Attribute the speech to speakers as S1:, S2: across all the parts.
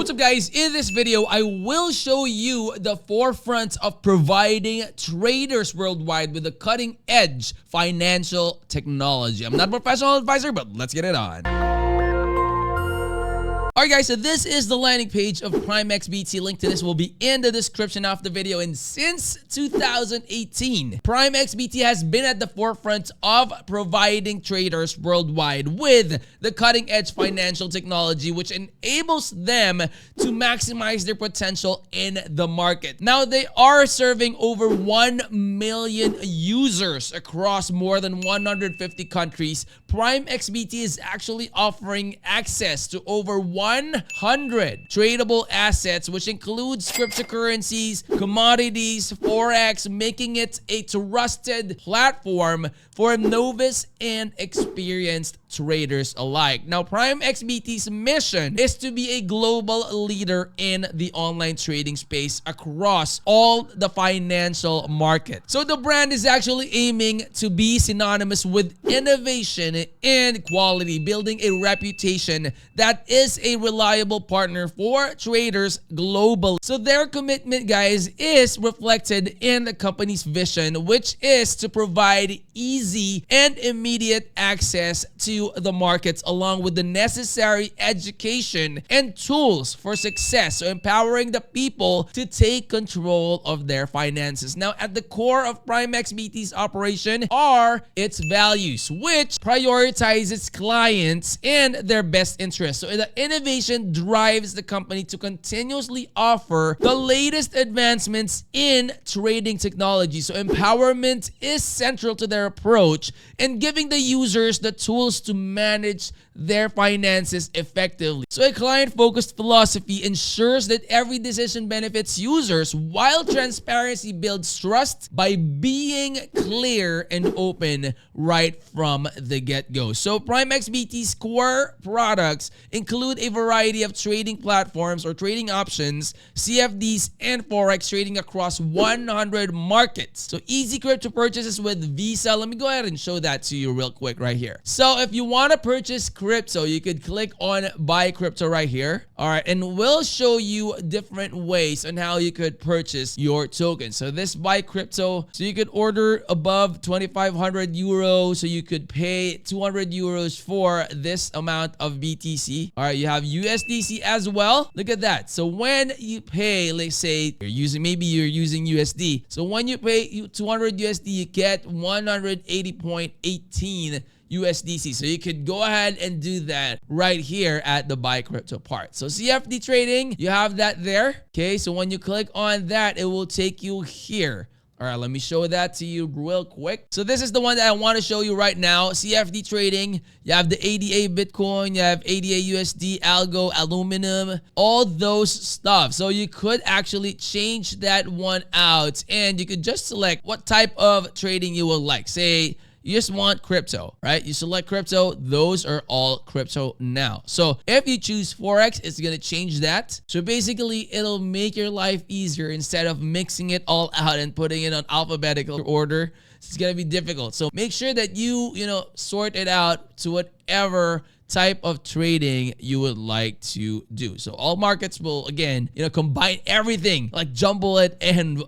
S1: What's up, guys? In this video, I will show you the forefront of providing traders worldwide with the cutting edge financial technology. I'm not a professional advisor, but let's get it on. Alright guys, so this is the landing page of PrimeXBT. Link to this will be in the description of the video. And since 2018, PrimeXBT has been at the forefront of providing traders worldwide with the cutting edge financial technology, which enables them to maximize their potential in the market. Now, they are serving over 1 million users across more than 150 countries. PrimeXBT is actually offering access to over 100 tradable assets, which includes cryptocurrencies, commodities, forex, making it a trusted platform for novice and experienced traders alike. Now, PrimeXBT's mission is to be a global leader in the online trading space across all the financial market. So the brand is actually aiming to be synonymous with innovation and quality, building a reputation that is a reliable partner for traders globally. So their commitment, guys, is reflected in the company's vision, which is to provide easy and immediate access to the markets, along with the necessary education and tools for success. So empowering the people to take control of their finances. Now, at the core of PrimeXBT's operation are its values, which prioritizes clients and their best interests. So the innovation drives the company to continuously offer the latest advancements in trading technology. So empowerment is central to their approach, and giving the users the tools to manage their finances effectively. So a client-focused philosophy ensures that every decision benefits users, while transparency builds trust by being clear and open right from the get-go. So PrimeXBT's core products include a variety of trading platforms or trading options, CFDs, and forex trading across 100 markets. So easy crypto purchases with Visa. Let me go ahead and show that to you real quick right here. So if you want to purchase crypto, you could click on buy crypto right here. All right, and we'll show you different ways on how you could purchase your token. So this buy crypto, so you could order above 2,500 euros, so you could pay 200 euros for this amount of BTC. All right, you have USDC as well. Look at that. So when you pay, let's say maybe you're using USD. So when you pay 200 USD, you get 180.18 USDC. So you could go ahead and do that right here at the buy crypto part. So CFD trading, you have that there. Okay, so when you click on that, it will take you here. All right, let me show that to you real quick. So this is the one that I want to show you right now. CFD trading, you have the ADA Bitcoin, you have ADA USD, Algo, Aluminum, all those stuff. So you could actually change that one out, and you could just select what type of trading you would like. Say, you just want crypto, right? You select crypto. Those are all crypto now. So if you choose forex, it's going to change that. So basically, it'll make your life easier instead of mixing it all out and putting it on alphabetical order. It's going to be difficult. So make sure that you sort it out to whatever type of trading you would like to do. So all markets will, again, combine everything, like jumble it and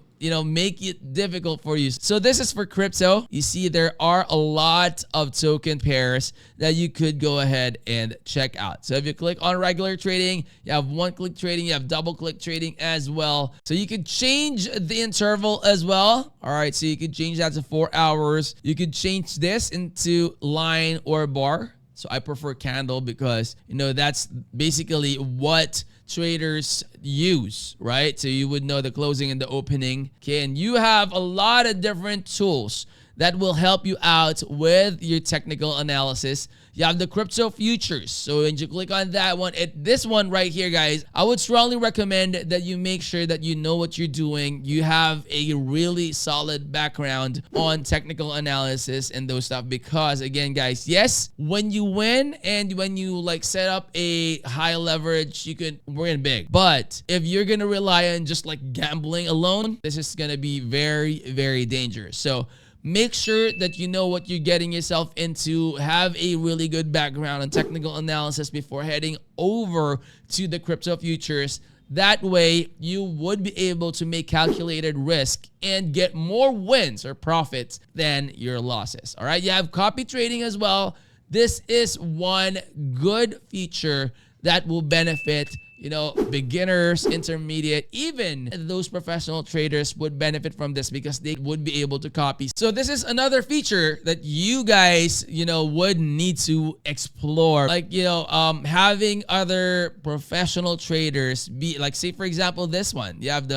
S1: make it difficult for you. So this is for crypto. You see, there are a lot of token pairs that you could go ahead and check out. So if you click on regular trading, you have one-click trading, you have double-click trading as well. So you could change the interval as well. All right, so you could change that to 4 hours. You could change this into line or bar. So I prefer candle because, that's basically what traders use, right? So you would know the closing and the opening. Okay, and you have a lot of different tools that will help you out with your technical analysis. You have the crypto futures. So when you click on that one, this one right here, guys, I would strongly recommend that you make sure that you know what you're doing. You have a really solid background on technical analysis and those stuff, because again, guys, yes, when you win and when you set up a high leverage, you can win big. But if you're gonna rely on just gambling alone, this is gonna be very, very dangerous. So make sure that you know what you're getting yourself into. Have a really good background on technical analysis before heading over to the crypto futures. That way, you would be able to make calculated risk and get more wins or profits than your losses. All right, you have copy trading as well. This is one good feature that will benefit, you know, beginners, intermediate, even those professional traders would benefit from this because they would be able to copy. So this is another feature that you guys, you know, would need to explore. Like, you know, having other professional traders be like, say for example, this one, you have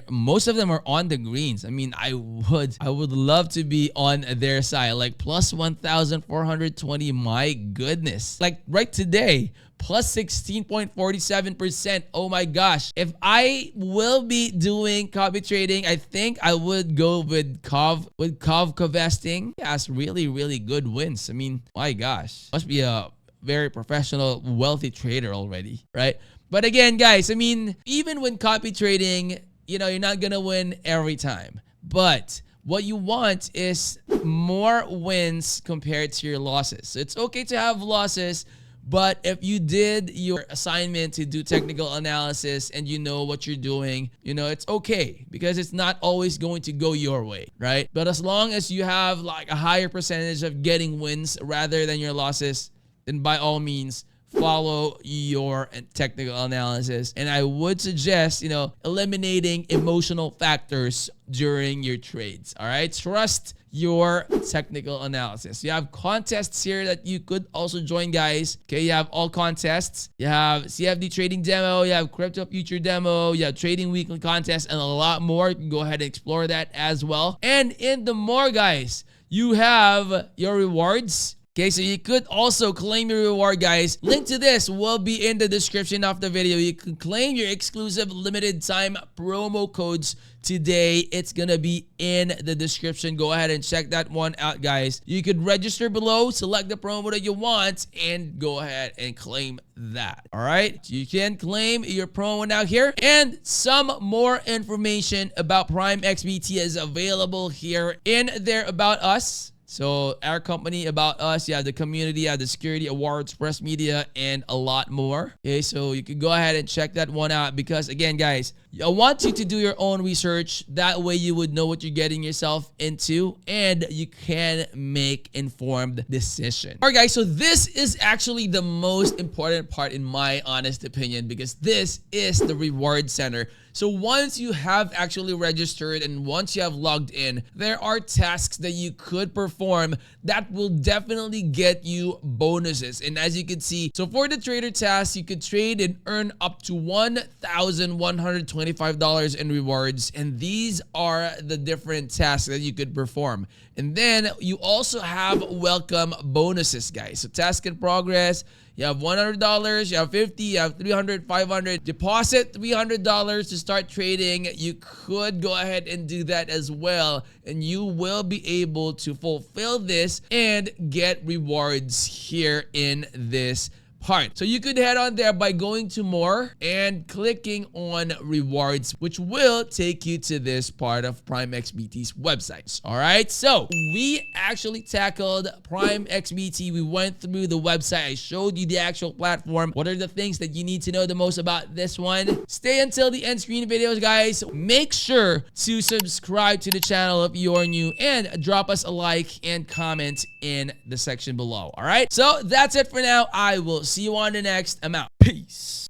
S1: most of them are on the greens. I mean, I would love to be on their side, like plus 1,420. My goodness, like right today, plus 16.47%. Oh my gosh. If I will be doing copy trading, I think I would go with Covesting. He has really, really good wins. I mean, my gosh. Must be a very professional, wealthy trader already, right? But again, guys, I mean, even when copy trading, you know, you're not gonna win every time. But what you want is more wins compared to your losses. So it's okay to have losses, but if you did your assignment to do technical analysis and you know what you're doing, you know, it's okay because it's not always going to go your way, right? But as long as you have like a higher percentage of getting wins rather than your losses, then by all means, follow your technical analysis. And I would suggest, you know, eliminating emotional factors during your trades. All right, trust your technical analysis. You have contests here that you could also join, guys. Okay, you have all contests. You have CFD trading demo, you have crypto future demo, you have trading weekly contest, and a lot more. You can go ahead and explore that as well. And in the more, guys, you have your rewards. Okay, so you could also claim your reward, guys. Link to this will be in the description of the video. You can claim your exclusive limited time promo codes today. It's gonna be in the description. Go ahead and check that one out, guys. You could register below, select the promo that you want, and go ahead and claim that. All right, you can claim your promo now here. And some more information about PrimeXBT is available here in their About Us. So our company, About Us, you have the community, you have the security, awards, press media, and a lot more. Okay, so you can go ahead and check that one out because again, guys, I want you to do your own research. That way you would know what you're getting yourself into and you can make informed decision. All right, guys, so this is actually the most important part in my honest opinion because this is the reward center. So once you have actually registered and once you have logged in, there are tasks that you could perform that will definitely get you bonuses. And as you can see, so for the trader task, you could trade and earn up to $1,125 in rewards. And these are the different tasks that you could perform. And then you also have welcome bonuses, guys. So task in progress, you have $100, you have $50, you have $300, $500. Deposit $300 to start trading. You could go ahead and do that as well. And you will be able to fulfill this and get rewards here in this part. So you could head on there by going to more and clicking on rewards, which will take you to this part of PrimeXBT's websites. All right, so we actually tackled PrimeXBT. We went through the website. I showed you the actual platform. What are the things that you need to know the most about this one? Stay until the end screen videos, guys. Make sure to subscribe to the channel if you are new and drop us a like and comment in the section below. All right, so that's it for now. I will see you on the next. I'm out. Peace.